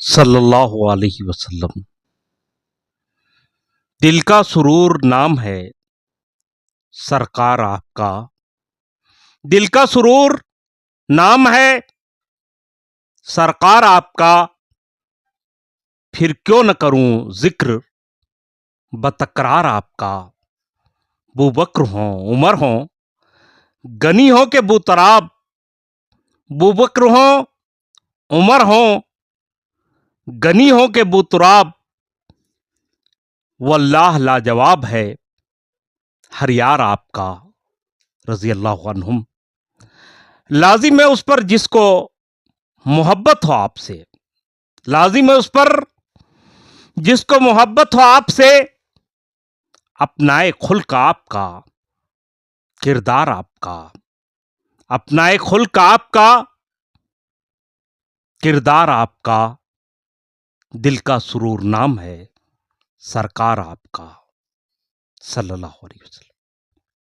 صلی اللہ علیہ وسلم۔ دل کا سرور نام ہے سرکار آپ کا، دل کا سرور نام ہے سرکار آپ کا، پھر کیوں نہ کروں ذکر بتکرار آپ کا۔ ابو بکر ہوں عمر ہوں غنی ہو کہ بوتراب، ابو بکر ہوں عمر ہوں غنی ہو کہ بوتراب، واللہ لاجواب ہے ہر یار آپ کا، رضی اللہ عنہم۔ لازم ہے اس پر جس کو محبت ہو آپ سے، لازم ہے اس پر جس کو محبت ہو آپ سے، اپنائے خلق آپ کا، کردار آپ کا، اپنائے خلق آپ کا، کردار آپ کا، دل کا سرور نام ہے سرکار آپ کا، صلی اللہ علیہ وسلم۔